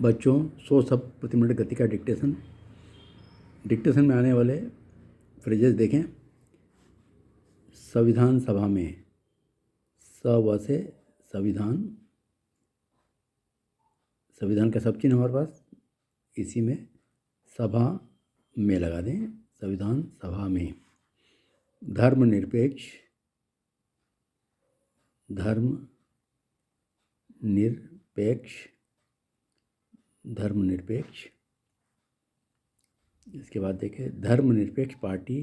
बच्चों 100 शब्द प्रति मिनट गति का डिक्टेशन में आने वाले फ्रेजेस देखें। संविधान सभा में, स व से संविधान, संविधान का सब चिन्ह हमारे पास, इसी में सभा में लगा दें, संविधान सभा में। धर्मनिरपेक्ष, धर्मनिरपेक्ष। इसके बाद देखें धर्मनिरपेक्ष पार्टी,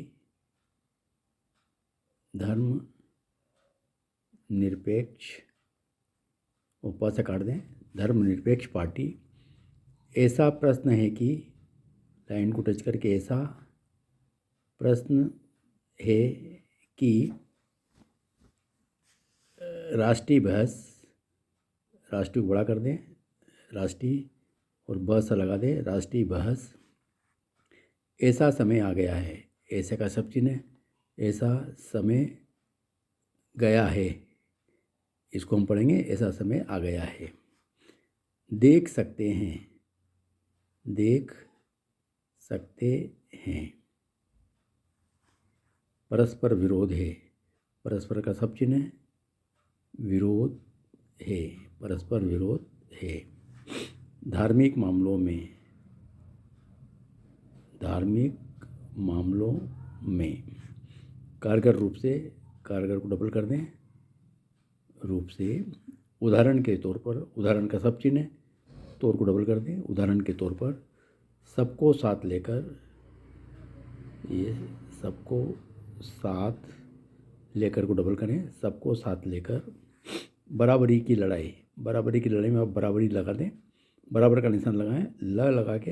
धर्मनिरपेक्ष, ऊपर से काट दें, धर्मनिरपेक्ष पार्टी। ऐसा प्रश्न है कि, लाइन को टच करके, ऐसा प्रश्न है कि राष्ट्रीय बहस, राष्ट्रीय को बड़ा कर दें, राष्ट्रीय और बहस लगा दें, राष्ट्रीय बहस। ऐसा समय आ गया है, ऐसे का सब चिन्ह है, ऐसा समय गया है, इसको हम पढ़ेंगे, ऐसा समय आ गया है। देख सकते हैं, देख सकते हैं। परस्पर विरोध है, परस्पर का सब चिन्ह है, विरोध है, परस्पर विरोध है। धार्मिक मामलों में, धार्मिक मामलों में। कारगर रूप से, कारगर को डबल कर दें, रूप से। उदाहरण के तौर पर, उदाहरण का सब चिन्ह है, तौर को डबल कर दें, उदाहरण के तौर पर। सबको साथ लेकर, ये सबको साथ लेकर को डबल करें, सबको साथ लेकर। बराबरी की लड़ाई, बराबरी की लड़ाई में आप बराबरी लगा दें, बराबर का निशान लगाएं, ल लगा के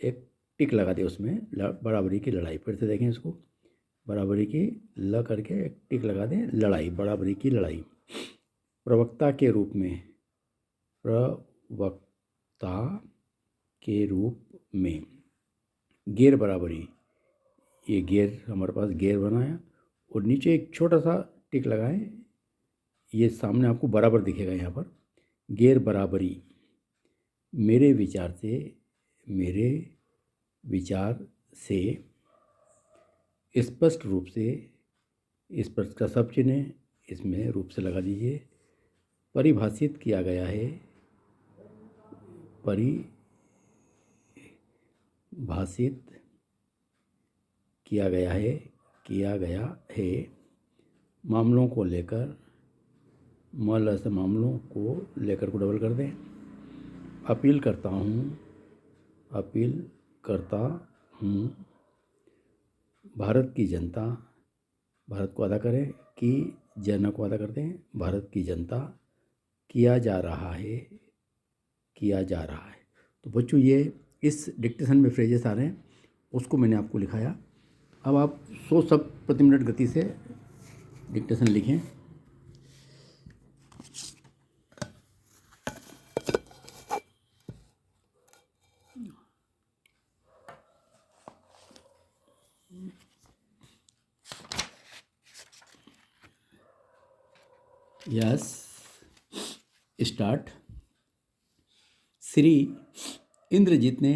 एक टिक लगा दें उसमें, बराबरी की लड़ाई। फिर से देखें इसको, बराबरी की, ल करके एक टिक लगा दें, लड़ाई, बराबरी की लड़ाई। प्रवक्ता के रूप में, प्रवक्ता के रूप में। गैर बराबरी, ये गैर हमारे पास गैर बनाया और नीचे एक छोटा सा टिक लगाएं, ये सामने आपको बराबर दिखेगा यहाँ पर। गैर बराबरी, मेरे विचार से, मेरे विचार से। स्पष्ट रूप से, स्पष्ट का सब चिन्ह है, इसमें रूप से लगा दीजिए। परिभाषित किया गया है, परिभाषित किया गया है, किया गया है। मामलों को लेकर, मल से मामलों को लेकर को डबल कर दें। अपील करता हूँ, अपील करता हूँ। भारत की जनता, भारत को अदा करें, कि जन को अदा कर दें, भारत की जनता। किया जा रहा है, किया जा रहा है। तो बच्चों ये इस डिक्टेशन में फ्रेजेस आ रहे हैं, उसको मैंने आपको लिखाया। अब आप 100 शब्द प्रति मिनट गति से डिक्टेशन लिखें। Yes, start. श्री इंद्रजीत ने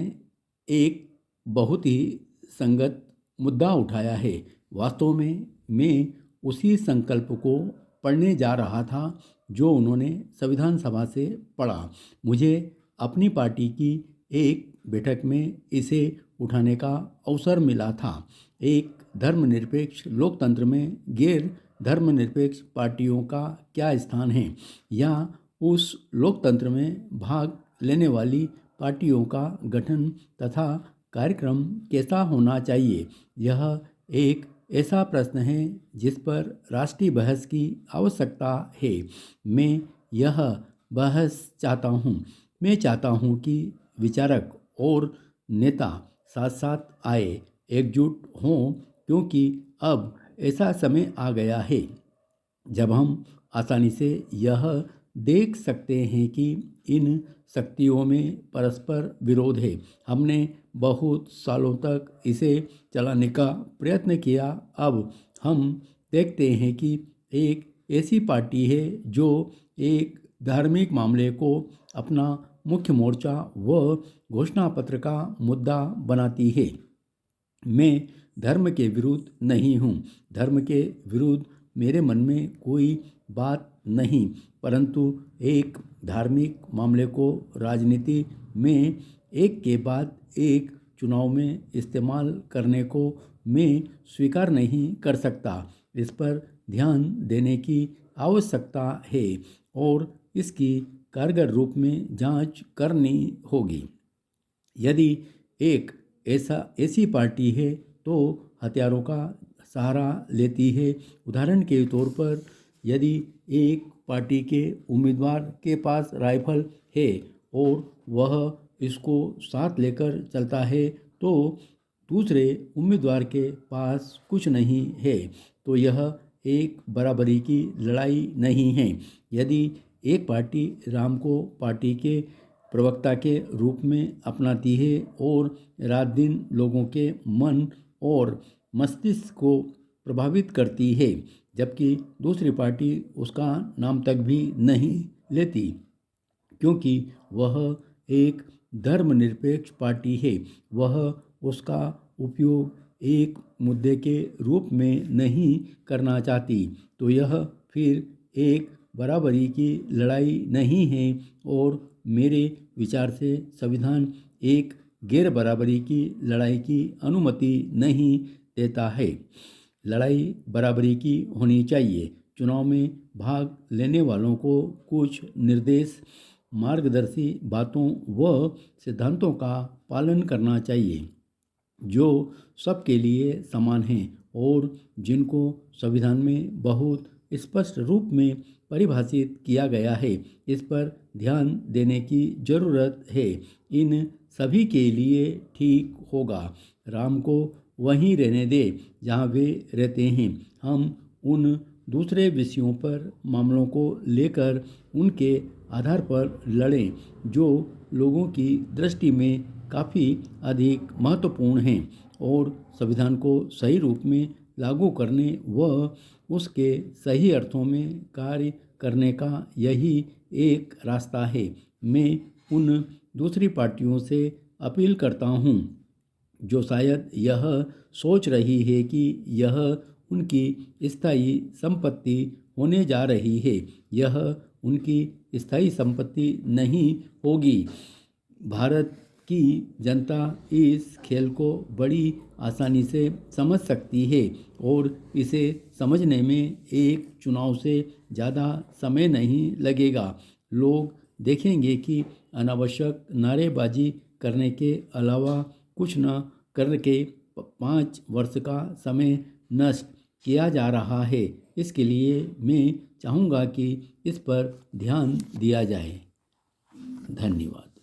एक बहुत ही संगत मुद्दा उठाया है। वास्तव में मैं उसी संकल्प को पढ़ने जा रहा था जो उन्होंने संविधान सभा से पढ़ा। मुझे अपनी पार्टी की एक बैठक में इसे उठाने का अवसर मिला था। एक धर्मनिरपेक्ष लोकतंत्र में गैर धर्मनिरपेक्ष पार्टियों का क्या स्थान है, या उस लोकतंत्र में भाग लेने वाली पार्टियों का गठन तथा कार्यक्रम कैसा होना चाहिए। यह एक ऐसा प्रश्न है जिस पर राष्ट्रीय बहस की आवश्यकता है। मैं यह बहस चाहता हूँ। मैं चाहता हूँ कि विचारक और नेता साथ साथ आए, एकजुट हों, क्योंकि अब ऐसा समय आ गया है जब हम आसानी से यह देख सकते हैं कि इन शक्तियों में परस्पर विरोध है। हमने बहुत सालों तक इसे चलाने का प्रयत्न किया। अब हम देखते हैं कि एक ऐसी पार्टी है जो एक धार्मिक मामले को अपना मुख्य मोर्चा व घोषणा पत्र का मुद्दा बनाती है। मैं धर्म के विरुद्ध नहीं हूँ। धर्म के विरुद्ध मेरे मन में कोई बात नहीं, परंतु एक धार्मिक मामले को राजनीति में एक के बाद एक चुनाव में इस्तेमाल करने को मैं स्वीकार नहीं कर सकता। इस पर ध्यान देने की आवश्यकता है और इसकी कारगर रूप में जांच करनी होगी। यदि एक ऐसी पार्टी है तो हथियारों का सहारा लेती है। उदाहरण के तौर पर यदि एक पार्टी के उम्मीदवार के पास राइफल है और वह इसको साथ लेकर चलता है तो दूसरे उम्मीदवार के पास कुछ नहीं है, तो यह एक बराबरी की लड़ाई नहीं है। यदि एक पार्टी राम को पार्टी के प्रवक्ता के रूप में अपनाती है और रात दिन लोगों के मन और मस्तिष्क को प्रभावित करती है, जबकि दूसरी पार्टी उसका नाम तक भी नहीं लेती, क्योंकि वह एक धर्मनिरपेक्ष पार्टी है, वह उसका उपयोग एक मुद्दे के रूप में नहीं करना चाहती, तो यह फिर एक बराबरी की लड़ाई नहीं है और मेरे विचार से संविधान एक गैर बराबरी की लड़ाई की अनुमति नहीं देता है। लड़ाई बराबरी की होनी चाहिए। चुनाव में भाग लेने वालों को कुछ निर्देश, मार्गदर्शी बातों व सिद्धांतों का पालन करना चाहिए जो सबके लिए समान हैं और जिनको संविधान में बहुत स्पष्ट रूप में परिभाषित किया गया है। इस पर ध्यान देने की जरूरत है। इन सभी के लिए ठीक होगा राम को वहीं रहने दे जहाँ वे रहते हैं। हम उन दूसरे विषयों पर मामलों को लेकर उनके आधार पर लड़ें जो लोगों की दृष्टि में काफ़ी अधिक महत्वपूर्ण हैं और संविधान को सही रूप में लागू करने व उसके सही अर्थों में कार्य करने का यही एक रास्ता है। मैं उन दूसरी पार्टियों से अपील करता हूँ जो शायद यह सोच रही है कि यह उनकी स्थायी संपत्ति होने जा रही है। यह उनकी स्थायी संपत्ति नहीं होगी। भारत की जनता इस खेल को बड़ी आसानी से समझ सकती है और इसे समझने में एक चुनाव से ज़्यादा समय नहीं लगेगा। लोग देखेंगे कि अनावश्यक नारेबाजी करने के अलावा कुछ न करके 5 वर्ष का समय नष्ट किया जा रहा है। इसके लिए मैं चाहूँगा कि इस पर ध्यान दिया जाए। धन्यवाद।